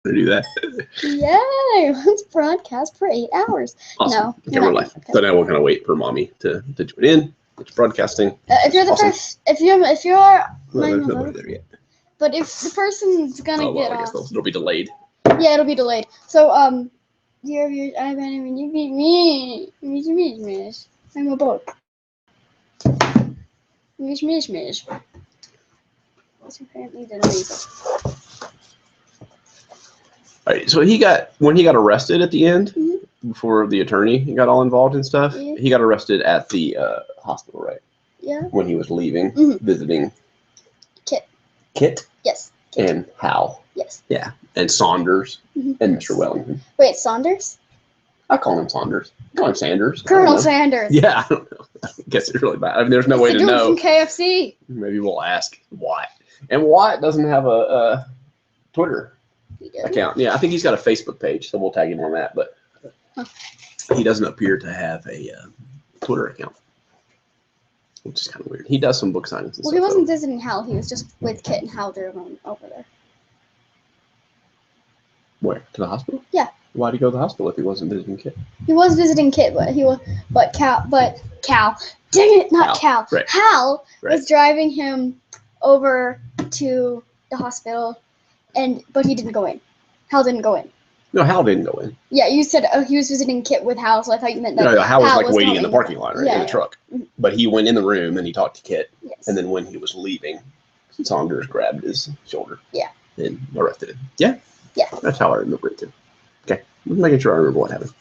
to do that. Yay! Let's broadcast for 8 hours. Awesome. No, Okay, we're live. So now we're gonna wait for mommy to join in. It's broadcasting. If you're the Awesome. first, if you're Well, my there's mother, nobody there yet. but if the person's gonna Oh well, get I guess off, it'll be delayed. yeah, it'll be delayed. So you're I mean you beat me. Mish. I'm a book. Mish. That's apparently the noise. All right. So when he got arrested at the end, Mhm. before the attorney got all involved and stuff, Yeah. he got arrested at the hospital, right? Yeah. When he was leaving, Mhm. visiting Kit Yes. and Hal. Yes. Yeah, and Saunders Mhm. and Mr. Wellington. Wait, Saunders? I call him Saunders. I call him Sanders. I don't Colonel know. Sanders. Yeah, I don't know. I guess it's really bad. I mean, there's no way The to dude know. from KFC. Maybe we'll ask Wyatt. And Wyatt doesn't have a Twitter He did. account. Yeah, I think he's got a Facebook page, so we'll tag him on that. But he doesn't appear to have a Twitter account, which is kind of weird. He does some book signings and Well, stuff. he wasn't though. visiting Hal. He was just with Kit and Hal drove over there. Where? To the hospital? Yeah. Why'd he go to the hospital if he wasn't visiting Kit? He was visiting Kit, but Cal. Dang it, not Cal. Right. Hal Right. was driving him over to the hospital, but he didn't go in. Hal didn't go in. No, Hal didn't go in. Yeah, you said he was visiting Kit with Hal, so I thought you meant that. No, Hal was like waiting in the coming. parking lot, right? Yeah, In the yeah. truck. Mhm. But he went in the room and he talked to Kit. Yes. And then when he was leaving, Saunders grabbed his shoulder. Yeah. And arrested him. Yeah? Yeah. That's how I remember it too. Okay. I'm making sure I remember what happened.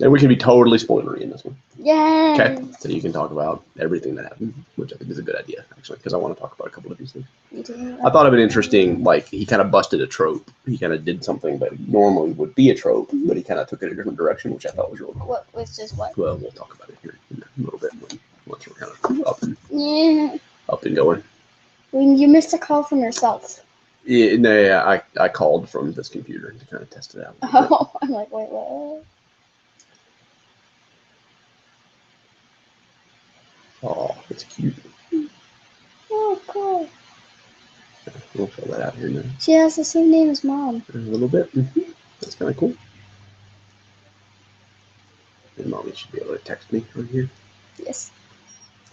And we can be totally spoilery in this one. Yay! Okay. So you can talk about everything that happened, which I think is a good idea, actually, because I want to talk about a couple of these things. Me too. I thought of it interesting, like he kind of busted a trope. He kind of did something that normally would be a trope, but he kind of took it a different direction, which I thought was really cool. What was just what? Well, we'll talk about it here in a little bit once we're kind of Yeah. up and going. When you missed a call from yourself. Yeah, no, yeah, I called from this computer to kind of test it out. Oh, I'm like, wait, what? Oh, it's cute. Oh, cool. We'll fill that out here now. She has the same name as Mom. A little bit. That's kind of cool. And mommy should be able to text me right here. Yes.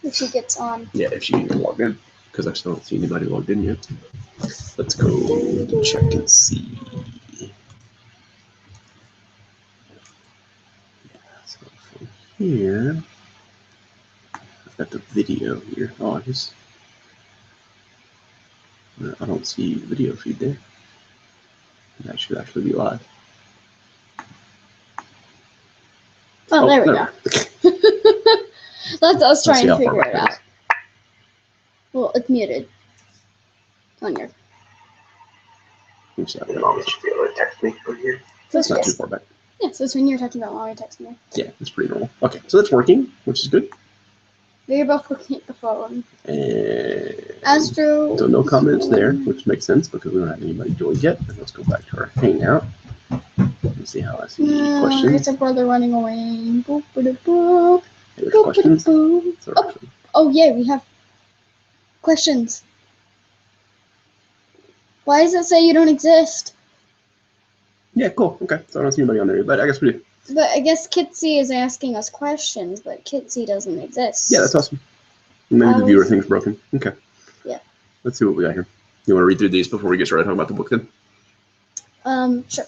If she gets on. Yeah, if she can log in, because I still don't see anybody logged in yet. Let's go check and see. So from here, I've got the video here. Oh, I don't see the video feed there. That should actually be live. Oh, there we no. go. That's us trying see to how far figure back it that out. is. Well, it's muted. On your. Mommy should be able to text me right here. So That's not too yes. far back. Yeah, so it's when you're talking about Mommy texting me. Yeah, it's pretty normal. Okay, so that's working, which is good. They're both looking at the phone. And Astro. so no comments there, which makes sense because we don't have anybody joined yet. And let's go back to our Hangout. Let's see how I see questions. It's a brother running away. Boop, boop, boop. Hey, there's Boop, questions. boop. So Oh. Oh, yeah, we have questions. Why does it say you don't exist? yeah, cool. Okay, so I don't see anybody on there, but I guess we do. But I guess Kitsy is asking us questions, but Kitsy doesn't exist. Yeah, that's awesome. Maybe the viewer thing's broken. Okay. Yeah. Let's see what we got here. You want to read through these before we get started talking about the book then? Sure.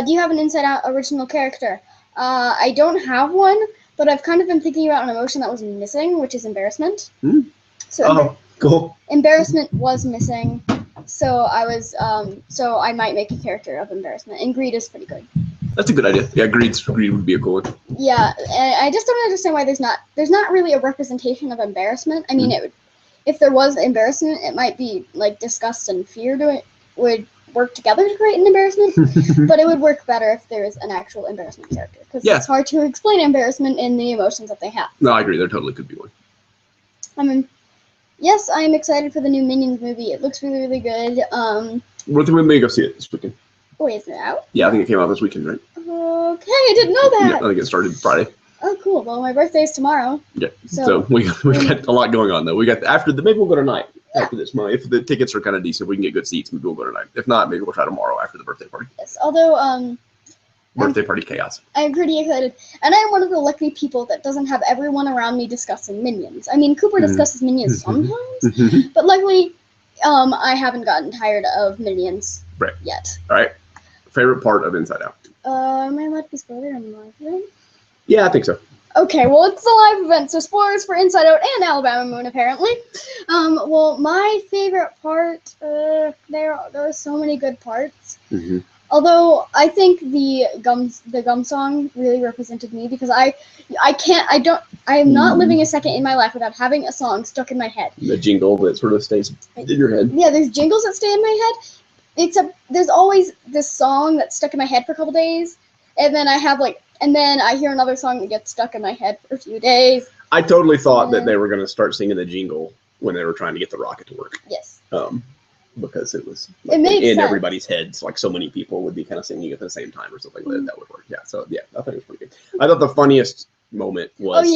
Do you have an Inside Out original character? I don't have one, but I've kind of been thinking about an emotion that was missing, which is embarrassment. Hmm. So Cool. embarrassment was missing, so I might make a character of embarrassment, and greed is pretty good. That's a good idea. Yeah, greed would be a cool one. Yeah, I just don't understand why there's not really a representation of embarrassment. I mean, if there was embarrassment, it might be like disgust and fear would work together to create an embarrassment, but it would work better if there is an actual embarrassment character, because it's hard to explain embarrassment in the emotions that they have. No, I agree. There totally could be one. I mean, yes, I am excited for the new Minions movie. It looks really, really good. What do we make go see it this weekend? Wait, is it out? Yeah, I think it came out this weekend, right? Okay, I didn't know Yeah, that. I think it started Friday. Oh, cool. Well, my birthday's tomorrow. Yeah. So- So we got a lot going on though. We got maybe we'll go tonight after this month. If the tickets are kind of decent, we can get good seats. Maybe we'll go tonight. If not, maybe we'll try tomorrow after the birthday party. Yes. Although Birthday party chaos. I'm pretty excited, and I'm one of the lucky people that doesn't have everyone around me discussing Minions. I mean, Cooper discusses Minions sometimes, but luckily, I haven't gotten tired of Minions yet. All right. Favorite part of Inside Out? Am I allowed to be spoiler on the live event? Yeah, I think so. Okay, well, it's the live event, so spoilers for Inside Out and Alabama Moon, apparently. Well, my favorite part, there are so many good parts. Although I think the gum song really represented me because I am not living a second in my life without having a song stuck in my head. The jingle that sort of stays in your head. Yeah, there's jingles that stay in my head. Except there's always this song that's stuck in my head for a couple days, and then I hear another song that gets stuck in my head for a few days. I totally thought that they were going to start singing the jingle when they were trying to get the rocket to work. Yes. Because it was it makes in sense. Everybody's heads, like so many people would be kind of singing at the same time or something like that would work. Yeah, so yeah, I thought it was pretty good. I thought the funniest moment was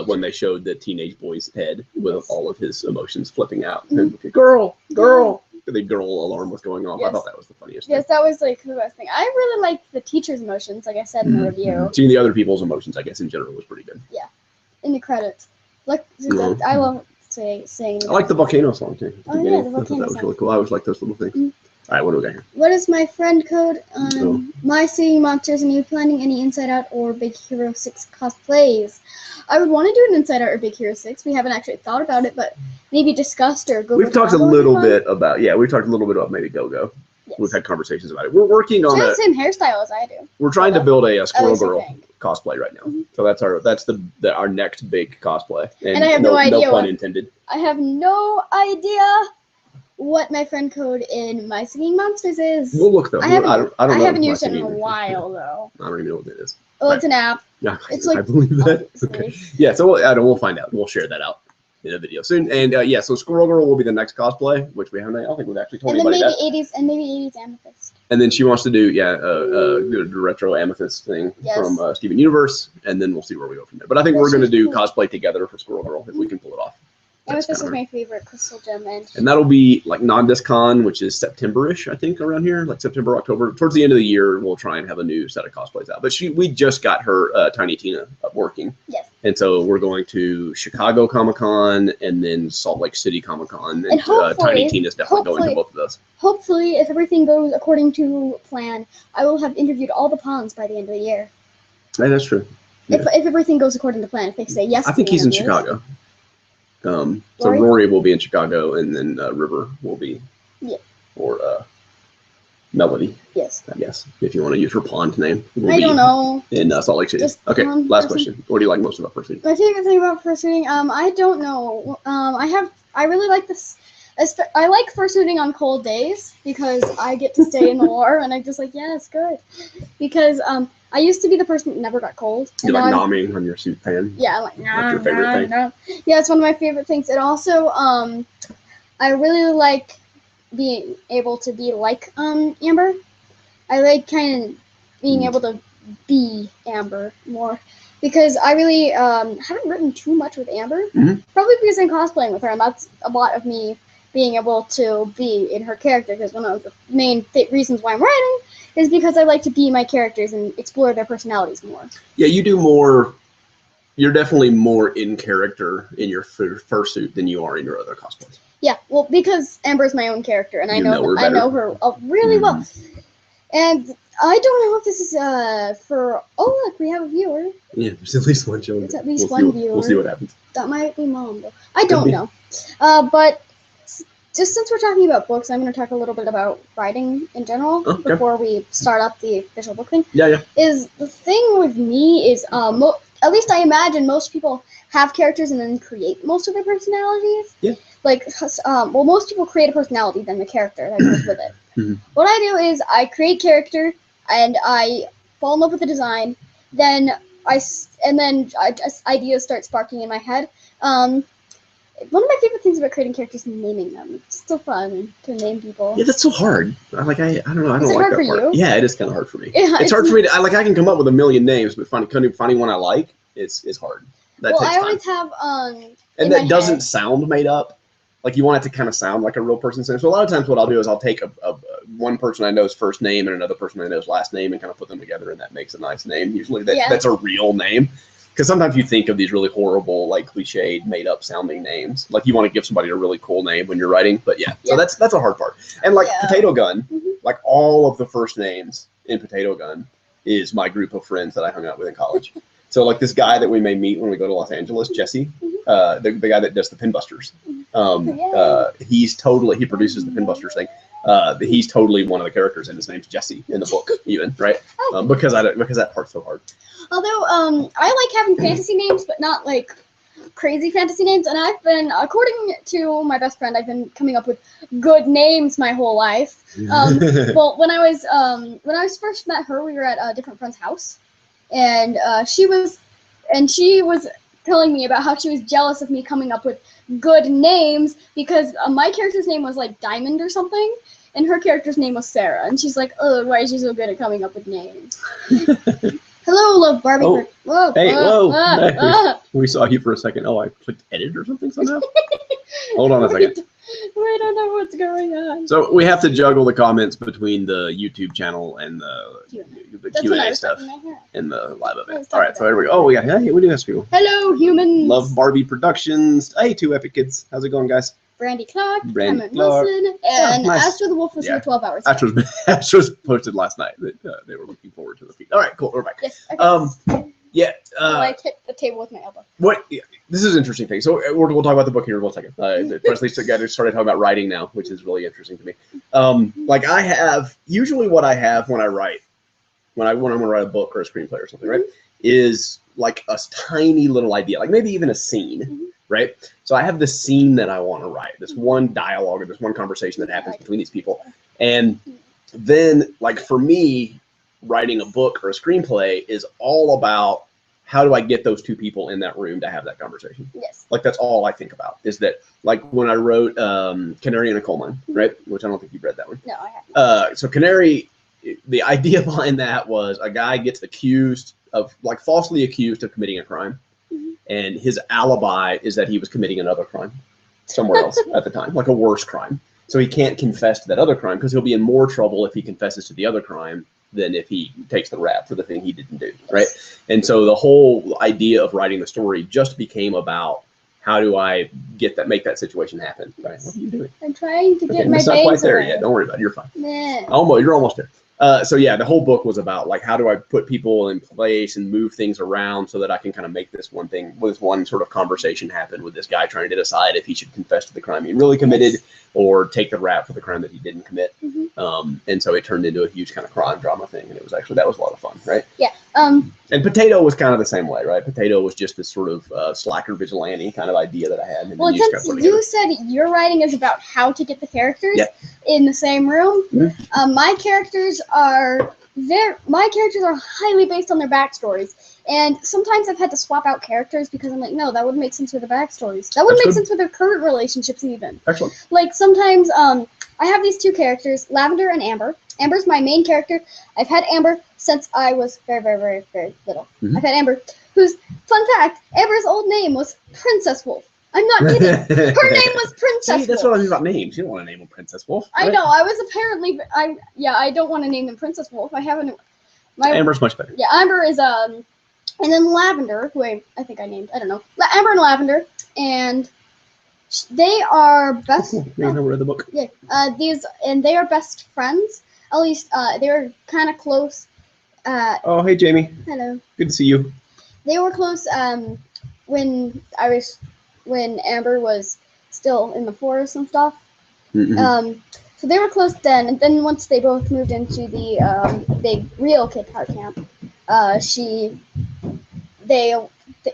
when they showed the teenage boy's head with all of his emotions flipping out. And, girl, the girl alarm was going off. I thought that was the funniest thing. Yes, that was like the best thing. I really liked the teacher's emotions, like I said in the review. Seeing the other people's emotions, I guess, in general was pretty good. Yeah, in the credits. I love saying. I like the volcano song too. Oh yeah, the volcano that was song. really cool. I always like those little things. All right, what do we got here? What is my friend code on My Singing Monsters? And are you planning any Inside Out or Big Hero 6 cosplays? I would want to do an Inside Out or Big Hero 6. We haven't actually thought about it, but maybe discussed or go. We've talked a little bit about maybe Go-Go. Yes. We've had conversations about it. We're working on she has the same hairstyle as I do. We're trying to build a Squirrel least I Girl think. cosplay right now. So that's our next big cosplay. And I have no idea No pun what- intended. I have no idea what my friend code in My Singing Monsters is. We'll look though. I don't know. I haven't my used it in a singing- while though. I don't even know what it is. Oh, it's an app. Yeah, It's I like- believe that. obviously. Okay. Yeah, so we'll find out. We'll share that out in a video soon. And so Squirrel Girl will be the next cosplay, which we haven't. I don't think we've actually told And then anybody maybe that. 80s Amethyst. And then she wants to do the retro Amethyst thing Yes. from Steven Universe, and then we'll see where we go from there. But I think we're going to do cosplay together for Squirrel Girl if we can pull it off. That's Amethyst is kinda my favorite crystal gem, And that'll be like non-discon, which is September-ish, I think, around here, like September, October. Towards the end of the year, we'll try and have a new set of cosplays out. But we just got her Tiny Tina up working. Yes. And so we're going to Chicago Comic-Con and then Salt Lake City Comic-Con. And hopefully- Tiny Tina's definitely going to both of those. Hopefully, if everything goes according to plan, I will have interviewed all the pawns by the end of the year. Yeah, that's true. Yeah. If everything goes according to plan, if they say yes. I think to he's in interviews. Chicago. So Rory? Rory will be in Chicago, and then River will be, or Melody, Yes. I guess, if you want to use her pond name. Will I be don't know. In Salt Lake City. Just Okay, one last person. question. What do you like most about First City? My favorite thing about fursuiting, I don't know. I really like this. I like fursuiting on cold days because I get to stay in the war, and I'm just like, yeah, it's good. Because I used to be the person that never got cold. You like nomming on your suit pan? Yeah, I'm like, That's your favorite thing? Yeah, it's one of my favorite things. And also, I really like being able to be like Amber. I like kind of being able to be Amber more. Because I really haven't written too much with Amber. Mhm. Probably because I'm cosplaying with her, and that's a lot of me being able to be in her character. Because one of the main reasons why I'm writing is because I like to be my characters and explore their personalities more. Yeah, you do more. You're definitely more in character in your fursuit than you are in your other cosplays. Yeah, well, because Amber's my own character, and I You know know her I know better. her really well. And I don't know if this is for. Oh, look, we have a viewer. Yeah, there's at least one show. It's at least We'll see one what- We'll see viewer. what happens. That might be Mom, though. I don't be. know. But just since we're talking about books, I'm going to talk a little bit about writing in general Okay. before we start up the official book thing. Yeah. Is the thing with me is at least I imagine most people have characters and then create most of their personalities. Yeah. Like, most people create a personality than the character that goes with it. Mhm. What I do is I create character and I fall in love with the design. Then ideas start sparking in my head. One of my favorite things about creating characters is naming them. It's so fun to name people. Yeah, that's so hard. I don't know. I Is don't it like hard that for part. you? Yeah, it is kind of hard for me. Yeah, It's hard for me to. I can come up with a million names, but finding one I like is hard. That well, takes I time. always have And in that my doesn't head. sound made up. like you want it to kind of sound like a real person's name. So a lot of times what I'll do is I'll take one person I know's first name and another person I know's last name and kind of put them together, and that makes a nice name. Usually that's a real name. Because sometimes you think of these really horrible, like cliched, made-up sounding names. Like you want to give somebody a really cool name when you're writing, but so that's a hard part. And like Potato Gun, like all of the first names in Potato Gun is my group of friends that I hung out with in college. So like this guy that we may meet when we go to Los Angeles, Jesse, the guy that does the Pinbusters. He produces the Pinbusters thing. He's totally one of the characters, and his name's Jesse in the book, even, right? Because that part's so hard. Although I like having fantasy names, but not like crazy fantasy names. And I've been, according to my best friend, I've been coming up with good names my whole life. Well, when I was first met her, we were at a different friend's house, and she was telling me about how she was jealous of me coming up with good names because my character's name was like Diamond or something, and her character's name was Sarah, and she's like, oh, why is she so good at coming up with names? Hello, love Barbie. Oh. Whoa. Hey, whoa. We saw you for a second. Oh, I clicked edit or something somehow? Hold on a second. I don't know what's going on. So we have to juggle the comments between the YouTube channel and the Q&A stuff and the live event. All right, so here we go. Oh, we do have people. Hello, humans. Love Barbie Productions. Hey, two epic kids. How's it going, guys? Brandy Clark, Brandy Wilson, and nice. Astro the Wolf was here 12 hours ago. Astro's posted last night that they were looking forward to the feed. All right, cool. We're back. Yes, okay. I hit the table with my elbow. This is an interesting thing. So we'll talk about the book here in 1 second. Presley started talking about writing now, which is really interesting to me. Like I have, usually what I have when I write, when I'm going to write a book or a screenplay or something, right, is like a tiny little idea, like maybe even a scene, right? So I have the scene that I want to write, this one dialogue or this one conversation that happens between these people. And then, like for me, writing a book or a screenplay is all about how do I get those two people in that room to have that conversation? Yes. Like that's all I think about is that, like when I wrote Canary in a Coal Mine, right? Which I don't think you've read that one. No, I haven't. So Canary, the idea behind that was a guy gets falsely accused of committing a crime. And his alibi is that he was committing another crime somewhere else at the time, like a worse crime. So he can't confess to that other crime because he'll be in more trouble if he confesses to the other crime than if he takes the rap for the thing he didn't do, right? And so the whole idea of writing the story just became about how do I make that situation happen, right? What are you doing? I'm trying to get my bangs. It's not quite there yet. Don't worry about it. You're fine. You're almost there. So yeah, the whole book was about like how do I put people in place and move things around so that I can kind of make this one sort of conversation happen with this guy trying to decide if he should confess to the crime he really committed or take the rap for the crime that he didn't commit. And so it turned into a huge kind of crime drama thing, and that was a lot of fun, right? Yeah. And Potato was kind of the same way, right? Potato was just this sort of slacker vigilante kind of idea that I had. And well, since you said your writing is about how to get the characters in the same room, my characters are highly based on their backstories. And sometimes I've had to swap out characters because I'm like, no, that wouldn't make sense with the backstories. That wouldn't make sense with their current relationships even. Excellent. Like sometimes I have these two characters, Lavender and Amber. Amber's my main character. I've had Amber since I was very, very, very, very little. I've had Amber, fun fact, Amber's old name was Princess Wolf. I'm not kidding. Her name was Princess Wolf. That's what I mean about names. You don't want to name them Princess Wolf. Right? I know. I was apparently, I don't want to name them Princess Wolf. Amber's much better. Yeah, Amber is, and then Lavender, who I think I named, I don't know. Amber and Lavender, and they are best. You know, read the book. Yeah, they are best friends. At least they're kind of close. Oh, hey, Jamie. Hello. Good to see you. They were close when Amber was still in the forest and stuff. So they were close then, and then once they both moved into the big real Kid Car camp, it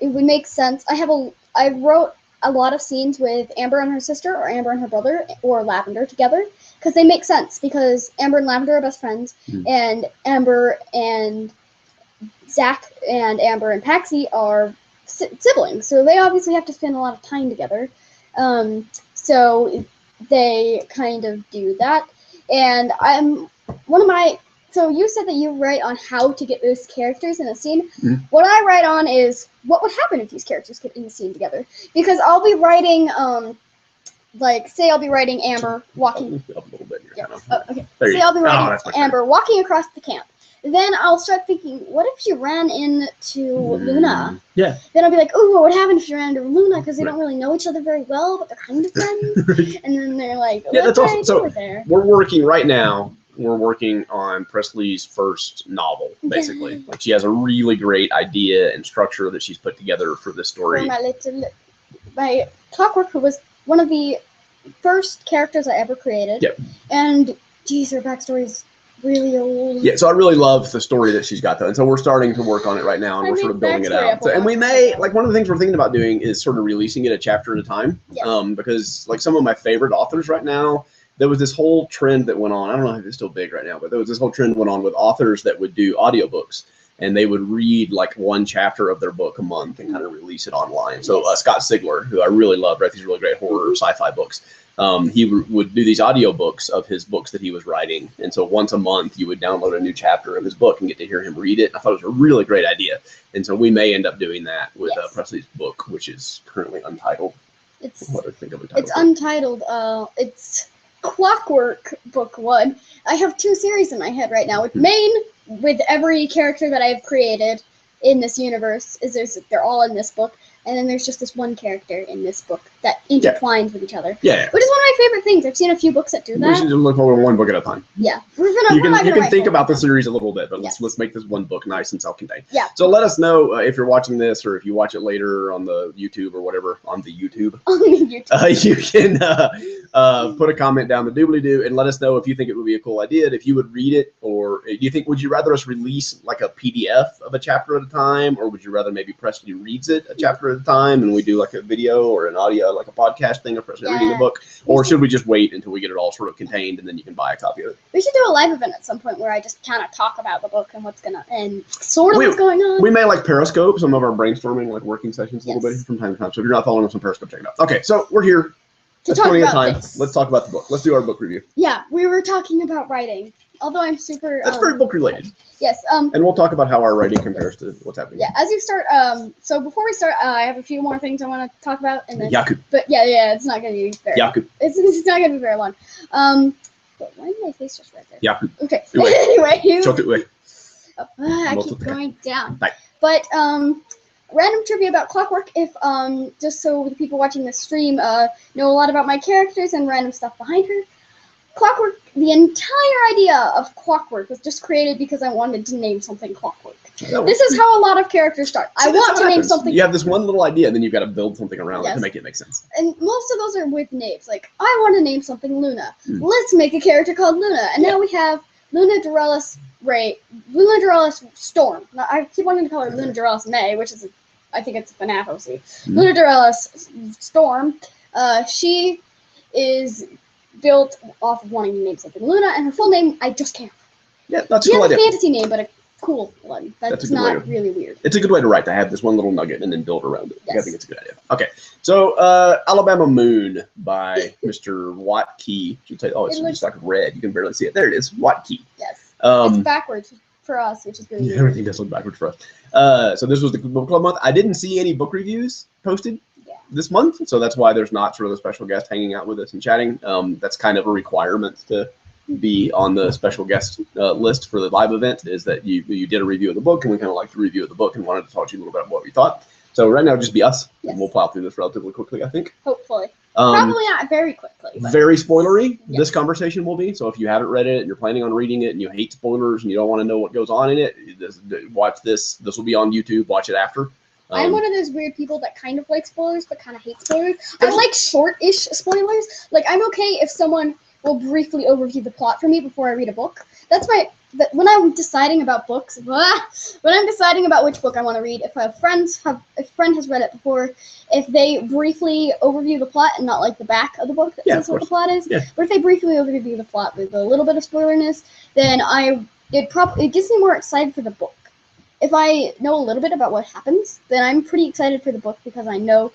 would make sense. I wrote a lot of scenes with Amber and her sister, or Amber and her brother, or Lavender together, because they make sense, because Amber and Lavender are best friends, and Amber and Zach and Amber and Paxi are siblings, so they obviously have to spend a lot of time together. So they kind of do that. And so you said that you write on how to get those characters in a scene. What I write on is what would happen if these characters get in the scene together. Because I'll be writing like, say I'll be writing Amber walking. Up a little bit here. Yeah. Kind of. Oh, okay. There Say you I'll be go. writing That's much Amber walking across the camp. Then I'll start thinking, what if she ran into Luna? Yeah. Then I'll be like, oh, what would happen if she ran into Luna? Because they don't really know each other very well, but they're kind of friends. And then they're like, Yeah, that's awesome. So there. we're working right now. We're working on Presley's first novel, basically. Like, she has a really great idea and structure that she's put together for this story. My Clockwork, who was one of the first characters I ever created. Yep. And, geez, her backstory is really old. Yeah, so I really love the story that she's got, though. And so we're starting to work on it right now, and we're sort of building it out. So, and we may, like, one of the things we're thinking about doing is sort of releasing it a chapter at a time. Yeah. Because, like, some of my favorite authors right now, there was this whole trend that went on. I don't know if it's still big right now, but there was this whole trend went on with authors that would do audiobooks. And they would read like one chapter of their book a month and kind of release it online. So Scott Sigler, who I really love, writes these really great horror sci-fi books. He would do these audiobooks of his books that he was writing. And so once a month, you would download a new chapter of his book and get to hear him read it. I thought it was a really great idea. And so we may end up doing that with Presley's book, which is currently untitled. It's untitled. It's Clockwork Book 1. I have 2 series in my head right now. With Main, with every character that I've created in this universe, they're all in this book. And then there's just this one character in this book that intertwines with each other. Yeah. Which is one of my favorite things. I've seen a few books that do that. We should look over one book at a time. Yeah. You can think about the series a little bit, but let's make this one book nice and self-contained. Yeah. So let us know if you're watching this, or if you watch it later on the YouTube or whatever, on the YouTube. On the YouTube. You can put a comment down the doobly-doo and let us know if you think it would be a cool idea, if you would read it, or do you think, would you rather us release like a PDF of a chapter at a time, or would you rather maybe Presley reads it a chapter at a time and we do like a video or an audio, like a podcast thing of Presley reading the book, or should we just wait until we get it all sort of contained and then you can buy a copy of it? We should do a live event at some point where I just kind of talk about the book and what's going on. We may like Periscope, some of our brainstorming, like working sessions a little bit from time to time. So if you're not following us on Periscope, check it out. Okay, so we're here. That's plenty of time. Let's talk about the book. Let's do our book review. Yeah, we were talking about writing. Although I'm super... That's very book related. Yes. And we'll talk about how our writing compares to what's happening. Yeah, as you start... so before we start, I have a few more things I want to talk about. And then, Yaku. But yeah, it's not going to be very... Yaku. It's not going to be very long. But why did my face just right there? Yaku. Okay. Anyway. I Multiple. keep going down. Bye. But, random trivia about Clockwork, if just so the people watching this stream know a lot about my characters and random stuff behind her. Clockwork, the entire idea of Clockwork was just created because I wanted to name something Clockwork. This is how a lot of characters start. I want to name something. You have this one little idea, and then you've got to build something around it to make it make sense. And most of those are with names. Like, I want to name something Luna. Let's make a character called Luna. And now we have Luna Dorelis Storm. Now, I keep wanting to call her Luna Dorelis May, which is, I think it's a FNAF OC. Luna Dorelis Storm. She is built off of wanting to name something Luna, and her full name, I just can't. Yeah, that's a cool idea. She has a fantasy name, but a cool one. That's not really weird. It's a good way to write, to have this one little nugget and then build around it. Yes. I think it's a good idea. Okay, so Alabama Moon by Mr. Watke. Should say, it's just like red. You can barely see it. There it is, Watke. Yes. It's backwards for us, which is really weird. Everything does look backwards for us. So this was the book club month. I didn't see any book reviews posted this month, so that's why there's not sort of a special guest hanging out with us and chatting. That's kind of a requirement to be on the special guest list for the live event, is that you did a review of the book, and we kind of liked the review of the book and wanted to talk to you a little bit about what we thought. So right now, just be us, and we'll plow through this relatively quickly, I think. Hopefully. Probably not very quickly. Very spoilery, this conversation will be. So if you haven't read it and you're planning on reading it and you hate spoilers and you don't want to know what goes on in it, watch this. This will be on YouTube. Watch it after. I'm one of those weird people that kind of like spoilers, but kind of hate spoilers. I like short-ish spoilers. Like, I'm okay if someone will briefly overview the plot for me before I read a book. That's when I'm deciding about books, when I'm deciding about which book I want to read, if a friend has read it before, if they briefly overview the plot and not like the back of the book that says what the plot is, but if they briefly overview the plot with a little bit of spoilerness, then it gets me more excited for the book. If I know a little bit about what happens, then I'm pretty excited for the book because I know,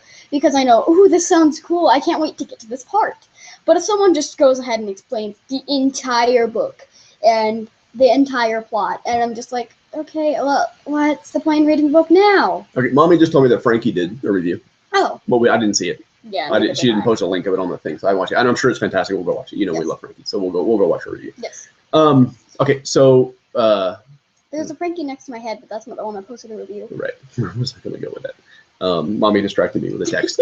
ooh, this sounds cool. I can't wait to get to this part. But if someone just goes ahead and explains the entire book and the entire plot, and I'm just like, okay, well, what's the point in reading the book now? Okay, Mommy just told me that Frankie did a review. Oh. Well, I didn't see it. Yeah. She didn't post a link of it on the thing, so I watched it, and I'm sure it's fantastic. We'll go watch it. You know, we love Frankie, so we'll go watch her review. Yes. Okay, so there's a Frankie next to my head, but that's not the one I posted a review. Right. Where was I gonna go with that? Mommy distracted me with a text.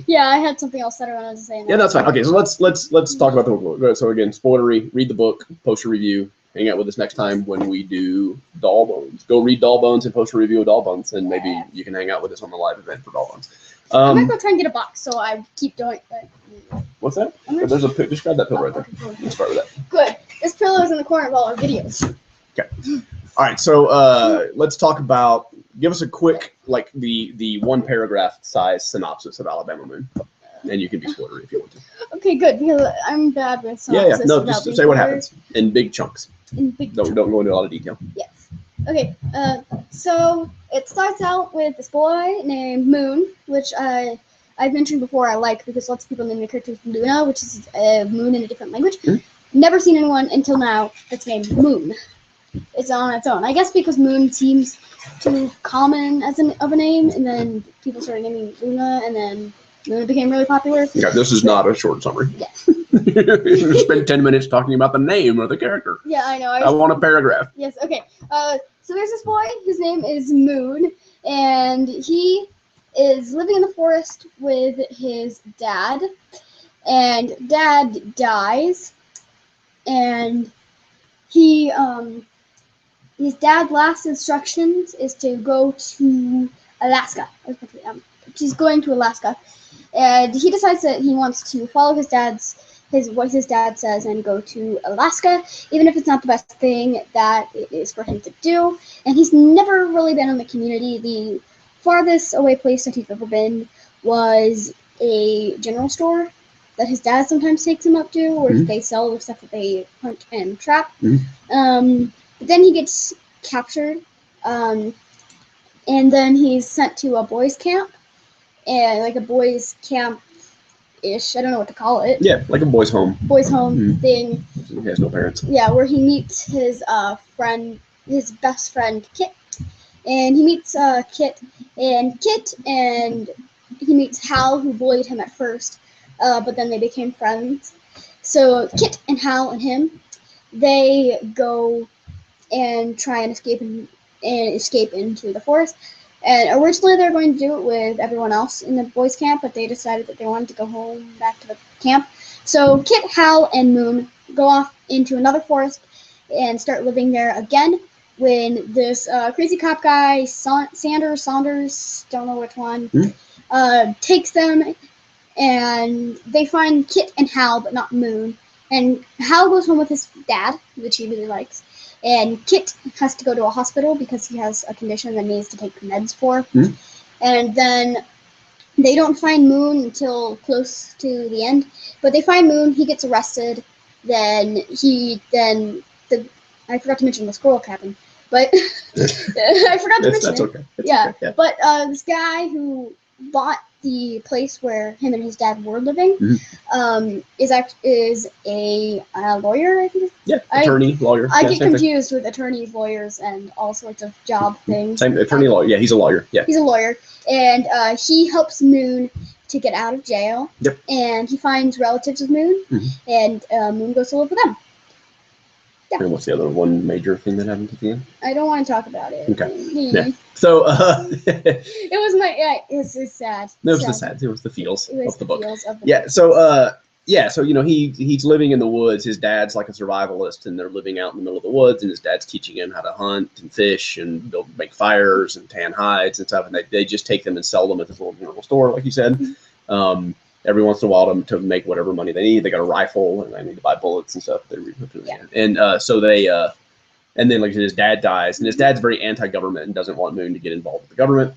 Yeah, I had something else that I wanted to say. Yeah, that's fine. Okay, so let's talk about the book. So again, spoilery. Read the book, post a review. Hang out with us next time when we do Doll Bones. Go read Doll Bones and post a review of Doll Bones, and maybe you can hang out with us on the live event for Doll Bones. I'm gonna go try and get a box, so I keep doing that. What's that? There's a just grab that pill right there. Let's start with that. Good. This pillow is in the corner of all our videos. Okay. All right. So let's talk about. Give us a quick, like the one paragraph size synopsis of Alabama Moon, and you can be spoilery if you want to. Okay, good. Because I'm bad with synopsis. Yeah. No, just say what happens in big chunks. Don't go into a lot of detail. Yes. Okay. So it starts out with this boy named Moon, which I've mentioned before. I like because lots of people name the character Luna, which is Moon in a different language. Mm-hmm. Never seen anyone until now that's named Moon. It's on its own. I guess because Moon seems too common as of a name, and then people started naming Luna, and then Luna became really popular. Yeah, this is not a short summary. Yeah. You spend 10 minutes talking about the name of the character. Yeah, I know. I want a paragraph. Yes, okay. So there's this boy, his name is Moon, and he is living in the forest with his dad, and dad dies, and he, his dad's last instructions is to go to Alaska. He's going to Alaska, and he decides that he wants to follow what his dad says and go to Alaska, even if it's not the best thing that it is for him to do. And he's never really been in the community. The farthest away place that he's ever been was a general store that his dad sometimes takes him up to, where they sell the stuff that they hunt and trap. But then he gets captured, and then he's sent to a boys' camp, and like a boys' camp-ish, I don't know what to call it. Yeah, like a boys' home. Boys' home thing. He has no parents. Yeah, where he meets his his best friend, Kit. And he meets Kit, and he meets Hal, who bullied him at first, but then they became friends. So Kit and Hal and him, they go and try and escape into the forest. And originally they were going to do it with everyone else in the boys' camp, but they decided that they wanted to go home back to the camp. So Kit, Hal, and Moon go off into another forest and start living there again when this crazy cop guy, Saunders, don't know which one, takes them, and they find Kit and Hal, but not Moon. And Hal goes home with his dad, which he really likes. And Kit has to go to a hospital because he has a condition that needs to take meds for. And then they don't find Moon until close to the end. But they find Moon, he gets arrested. I forgot to mention the squirrel cabin. But I forgot to mention that's it. Okay. Yeah. Okay. But this guy who bought the place where him and his dad were living is a lawyer, I think. Yeah, attorney, lawyer. I get confused with attorneys, lawyers, and all sorts of job things. Same attorney, lawyer. Yeah, he's a lawyer. Yeah. He's a lawyer, and he helps Moon to get out of jail. Yep. And he finds relatives of Moon, and Moon goes to live with them. Yeah. And what's the other one major thing that happened at the end? I don't want to talk about it. Okay. Yeah. So it was it's sad. No, it was the sad. It was the feels of the book. Yeah. So he's living in the woods. His dad's like a survivalist, and they're living out in the middle of the woods. And his dad's teaching him how to hunt and fish and make fires and tan hides and stuff. And they just take them and sell them at this little general store, like you said. Every once in a while to make whatever money they need. They got a rifle and they need to buy bullets and stuff. And then like his dad dies, and his dad's very anti-government and doesn't want Moon to get involved with the government.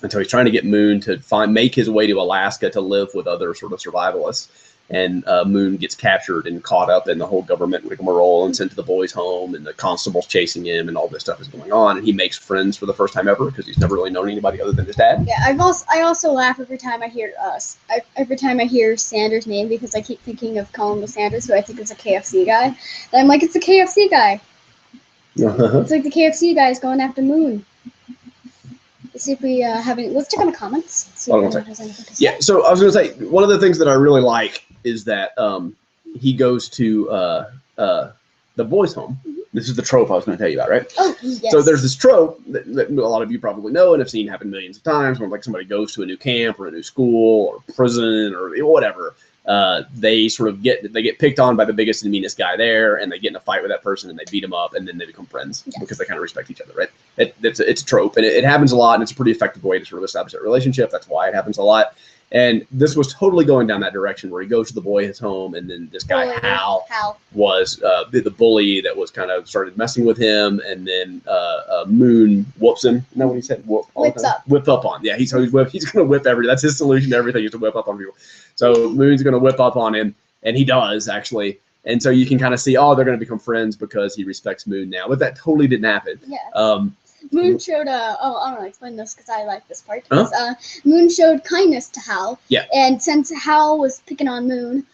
And so he's trying to get Moon to make his way to Alaska to live with other sort of survivalists. And Moon gets captured and caught up in the whole government rigmarole and sent to the boys' home, and the constable's chasing him, and all this stuff is going on. And he makes friends for the first time ever because he's never really known anybody other than his dad. Yeah, I also laugh every time I hear Sanders' name, because I keep thinking of Colin Sanders, who I think is a KFC guy. And I'm like, it's the KFC guy. It's like the KFC guy is going after Moon. Let's see if we have any. Let's check on the comments. See if anyone has anything to say. Yeah. So I was going to say one of the things that I really like is that he goes to the boys' home. This is the trope I was going to tell you about, right? Oh, yes. So there's this trope that a lot of you probably know and have seen happen millions of times when like somebody goes to a new camp or a new school or prison or whatever. They get picked on by the biggest and meanest guy there, and they get in a fight with that person and they beat him up, and then they become friends because they kind of respect each other, right? It's a trope, and it happens a lot, and it's a pretty effective way to sort of establish that relationship. That's why it happens a lot. And this was totally going down that direction where he goes to the boy's home, and then this guy Hal was the bully that was kind of started messing with him, and then Moon whoops him. You know what he said? Whip up on. Yeah, he's going to whip everything. That's his solution to everything is to whip up on people. So Moon's going to whip up on him, and he does actually. And so you can kind of see, they're going to become friends because he respects Moon now. But that totally didn't happen. Yeah. Moon showed I'm gonna explain this because I like this part. Moon showed kindness to Hal. Yeah. And since Hal was picking on Moon,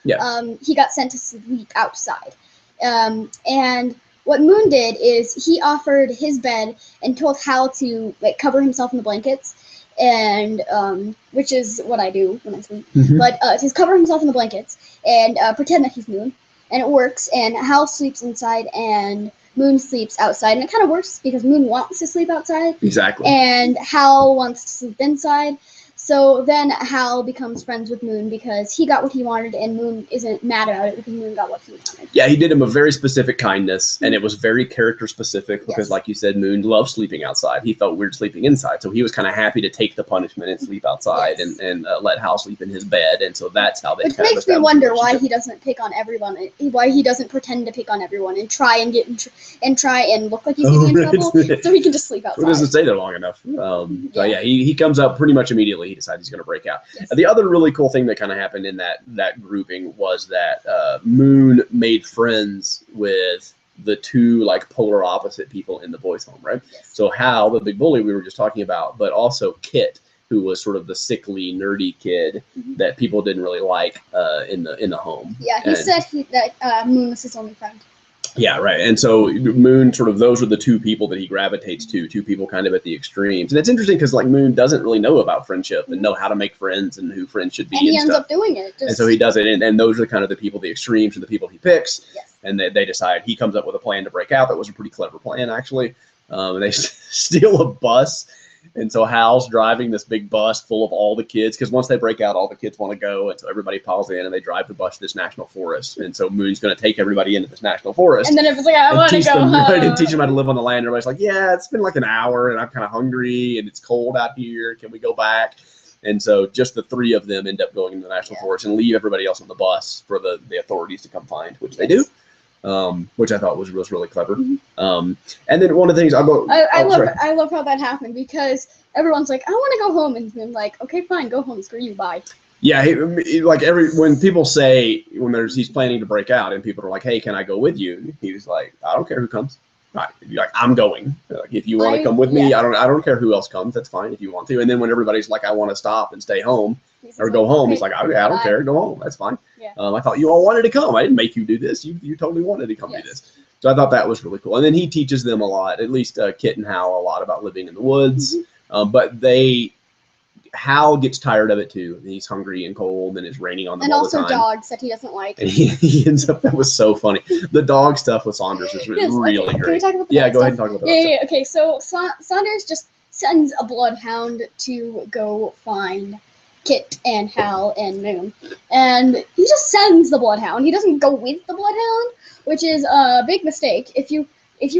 he got sent to sleep outside. And what Moon did is he offered his bed and told Hal to like cover himself in the blankets, and which is what I do when I sleep. But to cover himself in the blankets and pretend that he's Moon, and it works. And Hal sleeps inside and Moon sleeps outside, and it kind of works because Moon wants to sleep outside. Exactly. And Hal wants to sleep inside. So then Hal becomes friends with Moon because he got what he wanted, and Moon isn't mad about it because Moon got what he wanted. Yeah, he did him a very specific kindness, and it was very character specific because, like you said, Moon loved sleeping outside. He felt weird sleeping inside, so he was kind of happy to take the punishment and sleep outside and let Hal sleep in his bed, and so that's how they. Which makes me wonder why he doesn't pick on everyone. Why he doesn't pretend to pick on everyone and try and look like he's getting in trouble, so he can just sleep outside. He doesn't stay there long enough. So yeah, he comes up pretty much immediately. He decides he's going to break out. Yes. The other really cool thing that kind of happened in that grouping was that Moon made friends with the two like polar opposite people in the boys' home, right? Yes. So Hal, the big bully we were just talking about, but also Kit, who was sort of the sickly, nerdy kid that people didn't really like in the home. Yeah, he said that Moon was his only friend. Yeah, right. And so Moon, sort of, those are the two people that he gravitates to, two people kind of at the extremes. And it's interesting because, like, Moon doesn't really know about friendship and know how to make friends and who friends should be. And he ends up doing it. And so he does it. And those are kind of the people, the extremes, are the people he picks. Yes. And they decide, he comes up with a plan to break out. That was a pretty clever plan, actually. And they steal a bus. And so Hal's driving this big bus full of all the kids, because once they break out, all the kids want to go, and so everybody piles in, and they drive the bus to this national forest. And so Moon's going to take everybody into this national forest. And then everyone's like, I want to go home. Right, and teach them how to live on the land. Everybody's like, yeah, it's been like an hour, and I'm kind of hungry, and it's cold out here. Can we go back? And so just the three of them end up going into the national forest and leave everybody else on the bus for the authorities to come find, which they do. Which I thought was really clever. And then one of the things I love how that happened, because everyone's like, I want to go home, and I'm like, okay, fine, go home, screw you, bye. Yeah, when people say he's planning to break out, and people are like, hey, can I go with you? He's like, I don't care who comes. Like, I'm going. Like, if you want to come with me, I don't care who else comes. That's fine if you want to. And then when everybody's like, I want to stop and stay home or go home, he's like, I don't care. Go home. That's fine. Yeah. I thought you all wanted to come. I didn't make you do this. You totally wanted to come do this. So I thought that was really cool. And then he teaches them a lot, at least Kit and Hal, a lot about living in the woods. But Hal gets tired of it too. He's hungry and cold, and it's raining on them all the time. And also dogs that he doesn't like. And he ends up, that was so funny. The dog stuff with Saunders is really great. Can we talk about go ahead and talk about that. Yeah. Okay, so Saunders just sends a bloodhound to go find Kit and Hal and Moon. And he just sends the bloodhound. He doesn't go with the bloodhound, which is a big mistake. If you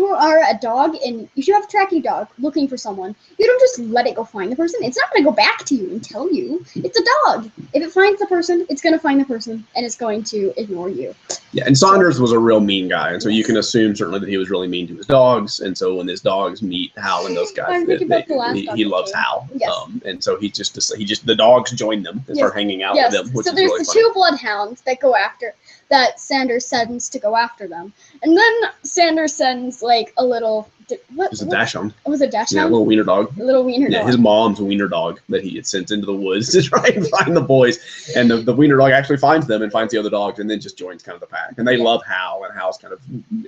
are a dog and if you have a tracking dog looking for someone, you don't just let it go find the person. It's not going to go back to you and tell you. It's a dog. If it finds the person, it's going to find the person, and it's going to ignore you. Yeah, and Saunders was a real mean guy, and so you can assume certainly that he was really mean to his dogs. And so when his dogs meet Hal and those guys, he loves Hal. Yes. And so he just the dogs join them and start hanging out with them. Which so there's the two bloodhounds that Sanders sends to go after them. And then Sanders sends like a little... It was a dachshund. It was a dachshund? Yeah, a little wiener dog. A little wiener dog. Yeah, his mom's wiener dog that he had sent into the woods to try and find the boys. And the wiener dog actually finds them and finds the other dogs, and then just joins kind of the pack. And they love Hal, and Hal's kind of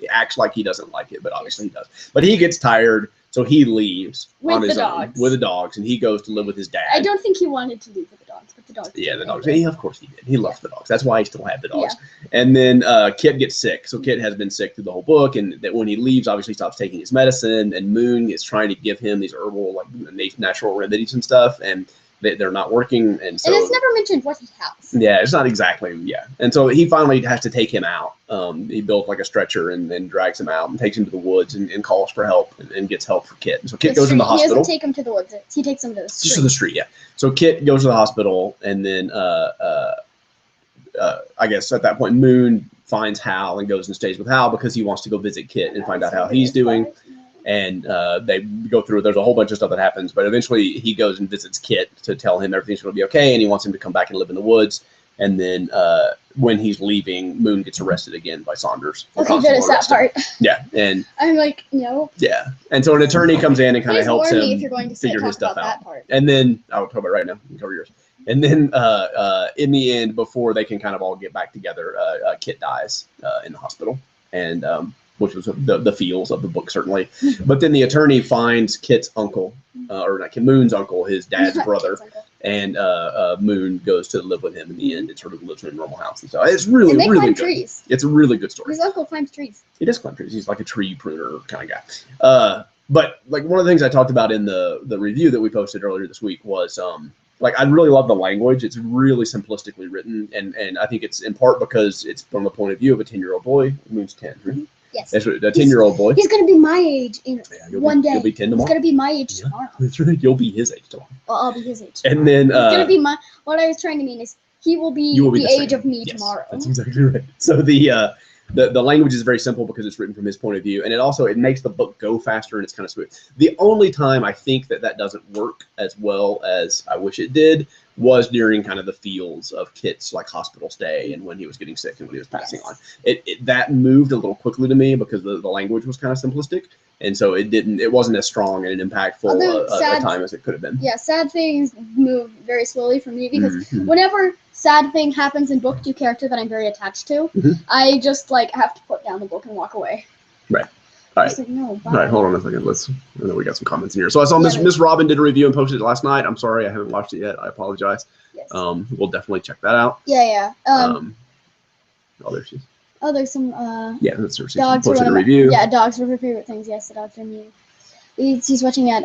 acts like he doesn't like it, but obviously he does. But he gets tired So he leaves with on his the own dogs. with the dogs, and he goes to live with his dad. I don't think he wanted to leave with the dogs, but the dogs. Yeah, the dogs. Of course he did. He loves the dogs. That's why he still had the dogs. Yeah. And then Kit gets sick. So Kit has been sick through the whole book, and that when he leaves, obviously stops taking his medicine. And Moon is trying to give him these herbal, like natural remedies and stuff, and they're not working. And so it's never mentioned what he has. Yeah, it's not exactly. Yeah, and so he finally has to take him out. He built like a stretcher and then drags him out and takes him to the woods and calls for help and gets help for Kit. And so Kit goes in the hospital. He doesn't take him to the woods. He takes him to the street. Just to the street, yeah. So Kit goes to the hospital, and then I guess at that point Moon finds Hal and goes and stays with Hal because he wants to go visit Kit and find out how he's doing. And they go through. There's a whole bunch of stuff that happens, but eventually he goes and visits Kit to tell him everything's going to be okay, and he wants him to come back and live in the woods. And then when he's leaving, Moon gets arrested again by Saunders. Okay, good as that part. Yeah, and I'm like, no. Yeah, and so an attorney comes in and kind of helps him if you're going to figure his stuff out. That part. And then I'll talk about it right now. You cover yours. And then in the end, before they can kind of all get back together, Kit dies in the hospital, and which was the feels of the book certainly. But then the attorney finds Kit's uncle, or not Kit, Moon's uncle, his dad's brother. And Moon goes to live with him in the end and sort of lives in a normal house. And so it's really, really good. Trees. It's a really good story. His uncle climbs trees. He does climb trees. He's like a tree pruner kind of guy. But like one of the things I talked about in the review that we posted earlier this week was like I really love the language. It's really simplistically written, and I think it's in part because it's from the point of view of a 10-year-old boy. Moon's 10. Right? Yes. That's a 10-year-old boy. He's going to be my age in one day. You'll be 10 tomorrow. He's going to be my age tomorrow. That's right. You'll be his age tomorrow. Well, I'll be his age. And then he's going to be my. What I was trying to mean is he will be the age of me tomorrow. That's exactly right. So the language is very simple because it's written from his point of view, and it makes the book go faster, and it's kind of smooth. The only time I think that doesn't work as well as I wish it did was during kind of the feels of Kit's like hospital stay and when he was getting sick and when he was passing on. That moved a little quickly to me because the language was kind of simplistic, and so it wasn't as strong and impactful a time as it could have been. Yeah, sad things move very slowly for me because whenever sad thing happens in book to a character that I'm very attached to, I just like have to put down the book and walk away. Right. All right. Like, no, all right, hold on a second. I know we got some comments in here. So I saw Miss Robin did a review and posted it last night. I'm sorry I haven't watched it yet. I apologize. Yes. We'll definitely check that out. Yeah. Oh, there she is. Oh, there's some. Yeah, that's her. Dogs posted a review. Yeah, dogs were her favorite things. Yes, the dogs are new. He's watching at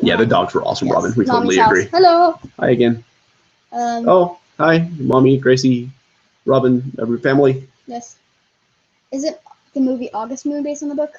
yeah, the dogs were awesome, Robin. We totally Mommy's agree. House. Hello. Hi again. Oh, hi, Mommy, Gracie, Robin, every family. Yes. Is it the movie August Moon based on the book?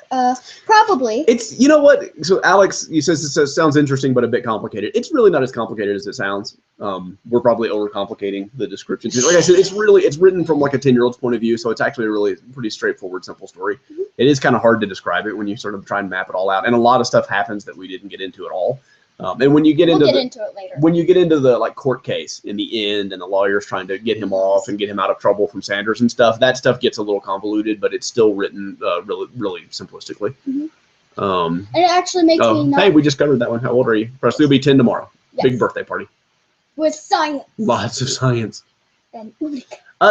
Probably. It's, you know what? So Alex, you says it sounds interesting, but a bit complicated. It's really not as complicated as it sounds. We're probably overcomplicating the description. Like I said, it's written from like a 10-year-old's point of view, so it's actually a really pretty straightforward, simple story. It is kind of hard to describe it when you sort of try and map it all out, and a lot of stuff happens that we didn't get into at all. And when you get into it later. When you get into the like court case in the end, and the lawyer's trying to get him off and get him out of trouble from Sanders and stuff, that stuff gets a little convoluted, but it's still written really, really simplistically. And it actually makes me not. Hey, we just covered that one. How old are you? Presley will be 10 tomorrow. Yes. Big birthday party. With science. Lots of science. And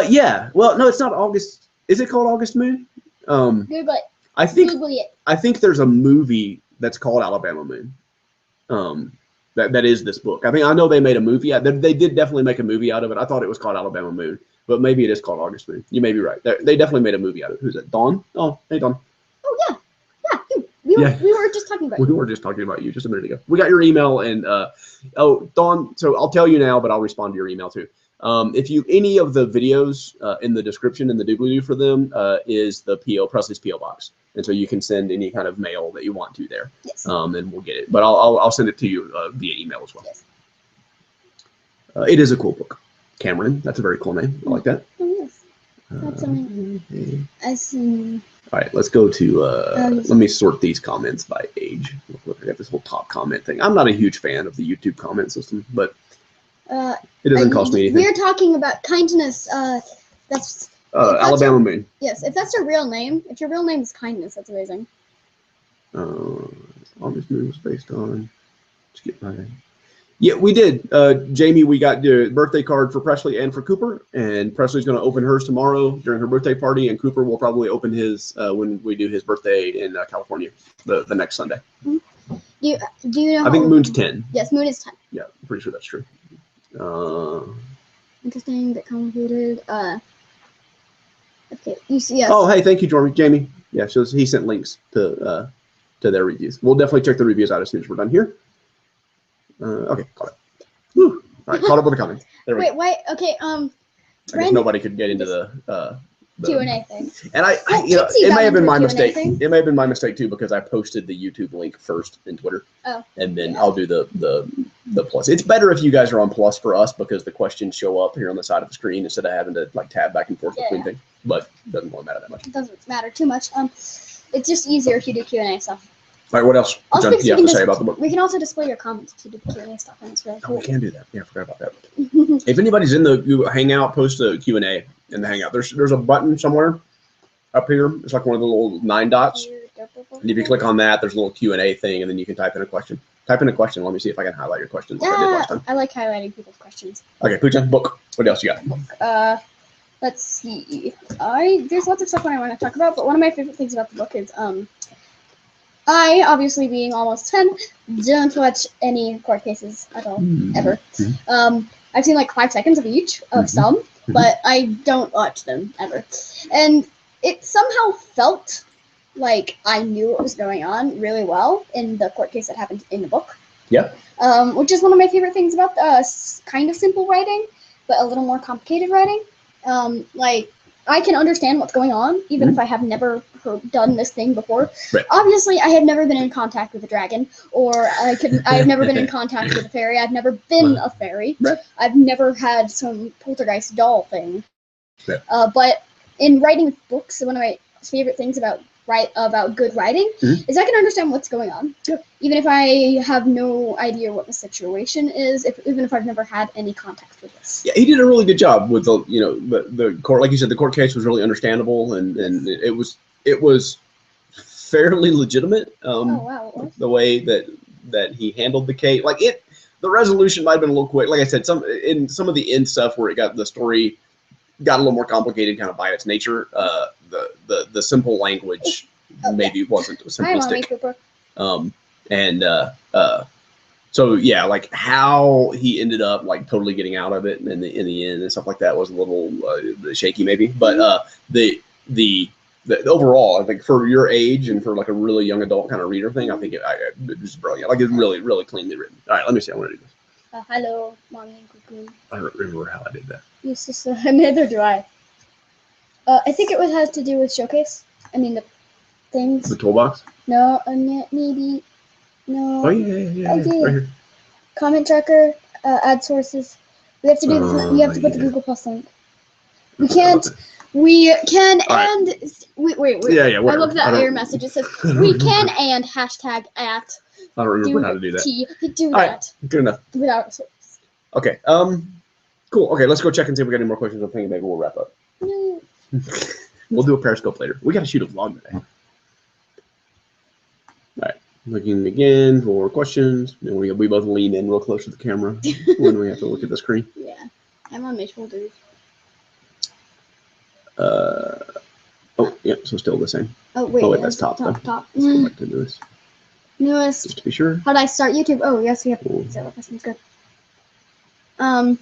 yeah. Well, no, it's not August. Is it called August Moon? Google it. I think Google it. I think there's a movie that's called Alabama Moon. That is this book. I know they made a movie. They did definitely make a movie out of it. I thought it was called Alabama Moon, but maybe it is called August Moon. You may be right. They definitely made a movie out of it. Who's that? Dawn? Oh, hey, Dawn. Oh, yeah. Yeah, we were just talking about you. We were just talking about you just a minute ago. We got your email, and Dawn, so I'll tell you now, but I'll respond to your email too. If you, any of the videos in the description in the doobly-doo for them is the Presley's P.O. Box. And so you can send any kind of mail that you want to there. Yes. And we'll get it. But I'll send it to you via email as well. Yes. It is a cool book. Cameron, that's a very cool name. I like that. Oh, yes. That's something. I see. All right, let's go to, let me sort these comments by age. Look, I got this whole top comment thing. I'm not a huge fan of the YouTube comment system, but it doesn't cost me anything. We're talking about kindness. That's Alabama Moon. Yes, if that's your real name, if your real name is Kindness, that's amazing. August Moon was based on. Let's get my. Yeah, we did. Jamie, we got the birthday card for Presley and for Cooper, and Presley's going to open hers tomorrow during her birthday party, and Cooper will probably open his when we do his birthday in California the next Sunday. Do you know? I think Moon's 10. Yes, Moon is 10. Yeah, I'm pretty sure that's true. Interesting, bit complicated. Okay, you see us. Oh, hey, thank you, Jamie. Yeah, so he sent links to their reviews. We'll definitely check the reviews out as soon as we're done here. Okay, got it. Woo. All right, caught up with the comments. Wait, wait. Okay, I guess nobody could get into the Q&A thing. And it may have been my mistake. It may have been my mistake too, because I posted the YouTube link first in Twitter. Oh. And then I'll do the plus. It's better if you guys are on plus for us, because the questions show up here on the side of the screen instead of having to like tab back and forth between things. But it doesn't really matter that much. It doesn't matter too much. It's just easier if you do Q&A stuff. All right, what else do you have to say about the book? We can also display your comments if you do Q&A stuff, and it's really cool. Oh, we can do that. Yeah, I forgot about that. If anybody's in the Hangout, post a Q&A in the Hangout. There's a button somewhere up here. It's like one of the little 9 dots. And if you click on that, there's a little Q&A thing, and then you can type in a question. Type in a question. Let me see if I can highlight your question. Like I did last time. I like highlighting people's questions. Okay, Pooja, book. What else you got? Let's see. There's lots of stuff I want to talk about, but one of my favorite things about the book is I, obviously being almost 10, don't watch any court cases at all, ever. I've seen like 5 seconds of each of some, but I don't watch them ever. And it somehow felt like I knew what was going on really well in the court case that happened in the book. Yeah. Which is one of my favorite things about kind of simple writing, but a little more complicated writing. Like, I can understand what's going on, even if I have never done this thing before. Right. Obviously, I have never been in contact with a dragon, or I have never been in contact with a fairy. I've never been a fairy. Right. I've never had some poltergeist doll thing. Right. But in writing books, one of my favorite things about good writing is I can understand what's going on, even if I have no idea what the situation is, even if I've never had any contact with this. Yeah, he did a really good job with the court. Like you said, the court case was really understandable, and it was fairly legitimate. Oh wow! The way that he handled the case, the resolution might have been a little quick. Like I said, some of the end stuff where the story got a little more complicated, kind of by its nature. The simple language maybe wasn't simplistic. So yeah, like how he ended up like totally getting out of it in the end and stuff like that was a little shaky maybe. But the overall, I think for your age and for like a really young adult kind of reader thing, I think it was brilliant. Like it's really, really cleanly written. All right, let me see. I want to do this. Hello, mommy and cuckoo. I don't remember how I did that. Neither do I. I think it has to do with showcase. I mean the things. The toolbox? No, maybe. No. Oh yeah. Okay. Right here. Comment tracker, add sources. We have to do. We have to put the Google Plus link. We can't. We can and wait. Yeah. Whatever. I looked at your message. It says we can and hashtag at. I don't remember how to do that. Do All that. Right, good enough. Without source. Okay. Cool. Okay, let's go check and see if we got any more questions on Ping. Maybe we'll wrap up. No. We'll do a Periscope later. We got to shoot a vlog today. All right. Looking again for questions. And we both lean in real close to the camera when we have to look at the screen. Yeah. I'm on my shoulders. Oh, yeah, so still the same. Oh, wait. Oh, wait, that's top. Let's go back to this. Newest. Just to be sure. How did I start YouTube? Oh, yes, we have. So that seems good. How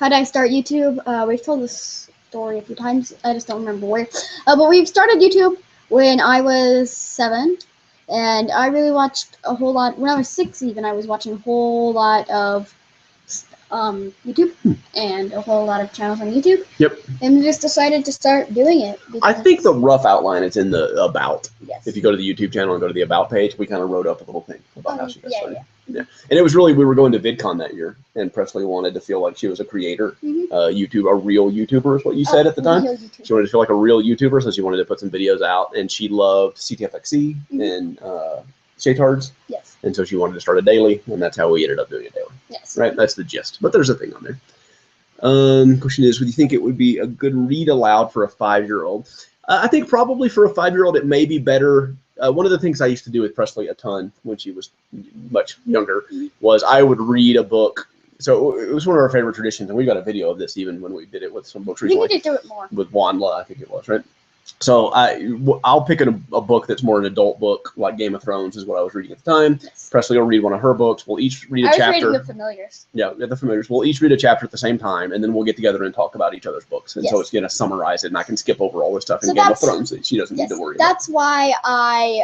did I start YouTube? We've told this story a few times. I just don't remember where. But we started YouTube when I was 7, and I really watched a whole lot. When I was 6, even, I was watching a whole lot of YouTube and a whole lot of channels on YouTube. Yep. And we just decided to start doing it. I think the rough outline is in the about. Yes. If you go to the YouTube channel and go to the about page, we kind of wrote up a little thing about how she got started. Yeah. And it was really, we were going to VidCon that year, and Presley wanted to feel like she was a creator, a real YouTuber is what you said at the time. She wanted to feel like a real YouTuber, so she wanted to put some videos out, and she loved CTFXC and Shaytards. Yes. And so she wanted to start a daily, and that's how we ended up doing a daily. Yes. Right? That's the gist. But there's a thing on there. Question is, would you think it would be a good read aloud for a 5-year-old? I think probably for a 5-year-old, it may be better. One of the things I used to do with Presley a ton when she was much younger was I would read a book. So it was one of our favorite traditions, and we got a video of this even when we did it with some books recently. We need to do it more. With Wanla, I think it was, right? So I'll pick a book that's more an adult book, like Game of Thrones is what I was reading at the time. Yes. Presley will read one of her books. We'll each read a chapter. I was reading The Familiars. Yeah, The Familiars. We'll each read a chapter at the same time, and then we'll get together and talk about each other's books. And so it's going to summarize it, and I can skip over all the stuff in Game of Thrones that she doesn't need to worry about. That's why I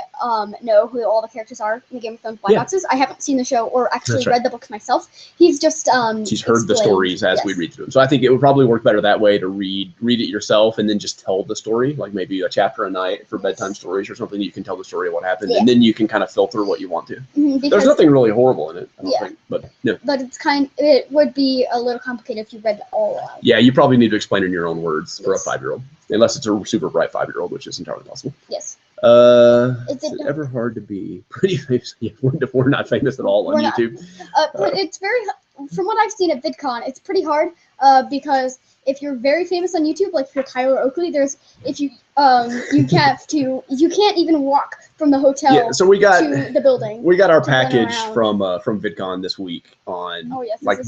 know who all the characters are in the Game of Thrones Black Boxes. I haven't seen the show or actually read the books myself. He's just she's heard the stories as we read through them. So I think it would probably work better that way to read it yourself and then just tell the story, like maybe a chapter a night for bedtime stories or something. You can tell the story of what happened, and then you can kind of filter what you want to. There's nothing really horrible in it, I don't think, but no. But it would be a little complicated if you read it all out. Yeah, you probably need to explain in your own words for a 5-year-old, unless it's a super bright 5-year-old, which is entirely possible. Yes. Is it ever hard to be pretty famous? Yeah, we're not famous at all on YouTube. But it's very, from what I've seen at VidCon, it's pretty hard because if you're very famous on YouTube, like if you're Tyler Oakley, you can't even walk from the hotel so we got, to the building. We got our package from VidCon this week on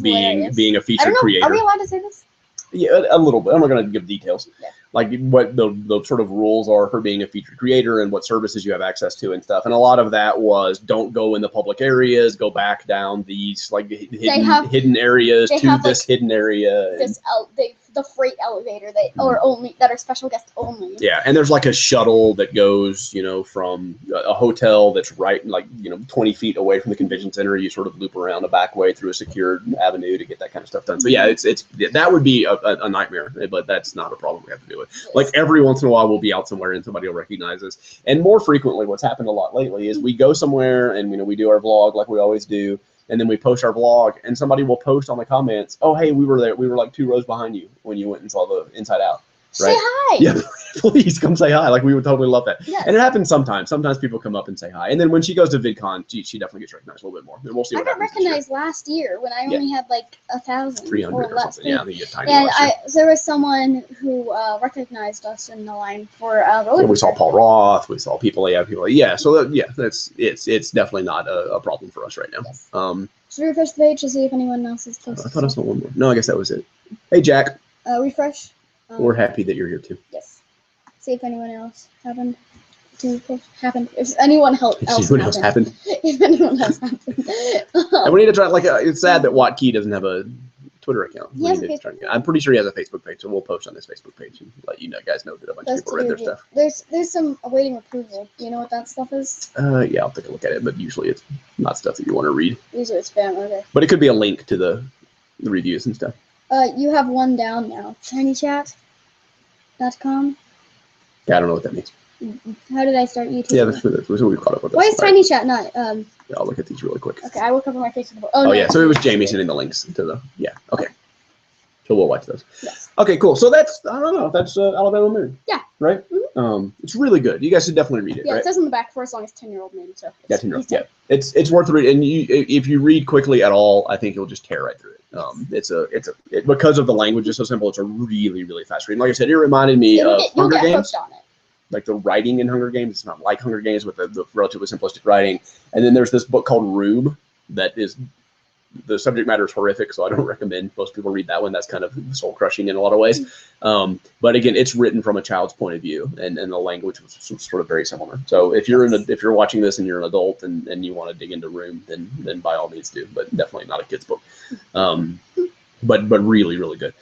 being a feature creator. Are we allowed to say this? Yeah, a little bit. I'm not going to give details. Yeah. Like what the sort of rules are for being a featured creator and what services you have access to and stuff. And a lot of that was don't go in the public areas, go back down these like hidden areas to this hidden area. The freight elevator that are special guests only. Yeah, and there's like a shuttle that goes, from a hotel that's right, 20 feet away from the convention center. You sort of loop around a back way through a secured avenue to get that kind of stuff done. So yeah, that would be a nightmare, but that's not a problem we have to deal with. Yes. Like every once in a while, we'll be out somewhere and somebody will recognize us. And more frequently, what's happened a lot lately is we go somewhere and we do our vlog like we always do. And then we post our vlog, and somebody will post on the comments, "Oh, hey, we were there. We were like 2 rows behind you when you went and saw the Inside Out." Right? Say hi. Yeah, please come say hi. Like we would totally love that. Yes. And it happens sometimes. Sometimes people come up and say hi. And then when she goes to VidCon, she definitely gets recognized a little bit more. And we'll see. I got recognized last year when I only had like 1,000, 300 or something. Yeah, I think you had tiny. And there was someone who recognized us in the line for roller. We saw Paul Roth. We saw people. Yeah. So it's definitely not a problem for us right now. Yes. Should we refresh the page to see if anyone else is posted? I thought I saw one more. No, I guess that was it. Hey, Jack. Refresh. We're happy that you're here too. Yes. See if anyone else happened to happen. If anyone else happened. If anyone else happened. And we need to try. It's sad that Watkey doesn't have a Twitter account. I'm pretty sure he has a Facebook page, so we'll post on his Facebook page and let guys know that a bunch of people read their stuff. There's some awaiting approval. You know what that stuff is? Yeah, I'll take a look at it, but usually it's not stuff that you want to read. Usually it's spam. Okay. But it could be a link to the reviews and stuff. You have one down now. TinyChat.com. Yeah, I don't know what that means. How did I start YouTube? Yeah, that's what we caught up with. Why is TinyChat not? Yeah, I'll look at these really quick. Okay, I will cover my Facebook. Oh, no. Yeah, so it was Jamie sending the links to the. Yeah, okay. So we'll watch those. Yes. Okay, cool. So that's that's Alabama Moon. Yeah. Right. Mm-hmm. It's really good. You guys should definitely read it. Yeah, right? It says in the back for as long as 10-year-old Moon. So. Yeah, 10-year-old. Yeah, it's worth reading, and if you read quickly at all, I think you'll just tear right through it. Because of the language is so simple. It's a really, really fast read. Like I said, it reminded me of Hunger Games. On it. Like the writing in Hunger Games, it's not like Hunger Games with the relatively simplistic writing. And then there's this book called Rube that is, the subject matter is horrific, so I don't recommend most people read that one. That's kind of soul crushing in a lot of ways. But again, it's written from a child's point of view, and the language was sort of very similar. So if you're watching this and you're an adult and you want to dig into Rube, then by all means do. But definitely not a kid's book. But really, really good.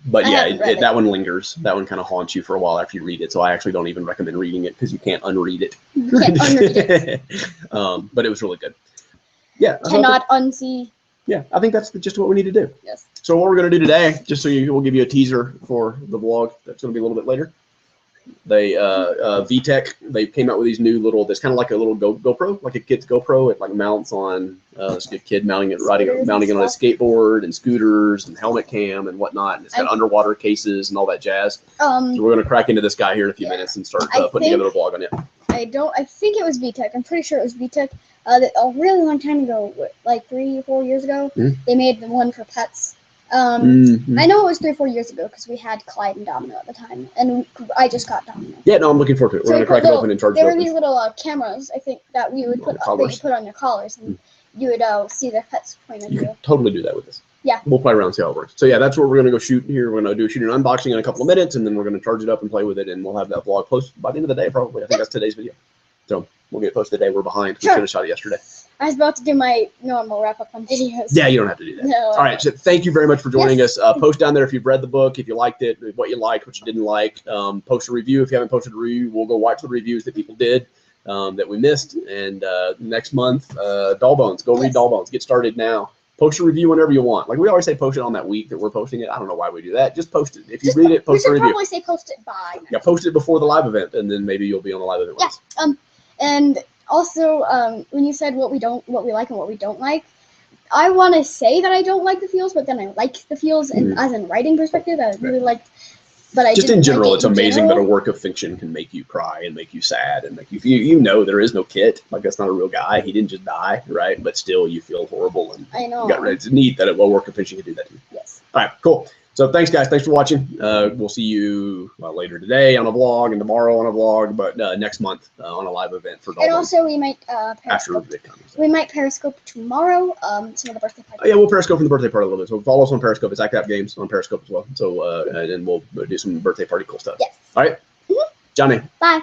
But yeah, that one lingers. That one kind of haunts you for a while after you read it. So I actually don't even recommend reading it because you can't unread it. You can't unread it. But it was really good. Yeah. Cannot unsee. Yeah, I think that's just what we need to do. Yes. So what we're going to do today, just so we'll give you a teaser for the vlog. That's going to be a little bit later. They VTech, they came out with these new there's kind of like a little GoPro, like a kid's GoPro. It like mounts on this good kid mounting it on a skateboard and scooters and helmet cam and whatnot. And it's got underwater cases and all that jazz. So we're going to crack into this guy here in a few minutes and start putting together a vlog on it. I think it was VTech. I'm pretty sure it was VTech. A really long time ago, like 3 or 4 years ago, they made the one for pets. I know it was 3 or 4 years ago because we had Clyde and Domino at the time, and I just got Domino. Yeah, no, I'm looking forward to it. We're going to crack it open and charge it. There were these little cameras, I think, that we would put on your collars, and you would see their pets point at you. You could totally do that with this. Yeah. We'll play around, see how it works. So yeah, that's what we're gonna go shoot here. We're gonna do shoot an unboxing in a couple of minutes, and then we're gonna charge it up and play with it, and we'll have that vlog posted by the end of the day probably. I think that's today's video. So we'll get it posted today. We're behind. We should have shot it yesterday. I was about to do my normal wrap up on videos. Yeah, you don't have to do that. No. All right. So thank you very much for joining us. Post down there if you've read the book, if you liked it, what you liked, what you didn't like. Post a review if you haven't posted a review. We'll go watch the reviews that people did that we missed. And next month, Doll Bones. Go read Doll Bones. Get started now. Post a review whenever you want. Like we always say, post it on that week that we're posting it. I don't know why we do that. Just post it. If you read it, post a review. We should probably say post it by. Yeah, post it before the live event, and then maybe you'll be on the live event. Yeah. And also, when you said what we like and what we don't like, I want to say that I don't like the feels, but then I like the feels, and as in writing perspective, I really liked. But I just in general, like it's amazing that a work of fiction can make you cry and make you sad and make you know there is no Kit. Like that's not a real guy. He didn't just die, right? But still, you feel horrible and I know. It's neat that a work of fiction can do that to you. Yes. All right, cool. So thanks, guys. Thanks for watching. We'll see you later today on a vlog and tomorrow on a vlog, but next month on a live event for Doll Bones. And also, we might Periscope. We might Periscope tomorrow. Some of the birthday party. Yeah, we'll Periscope from the birthday party a little bit. So follow us on Periscope. It's ACTAP Games on Periscope as well. So and then we'll do some birthday party cool stuff. Yes. All right. Johnny. Bye.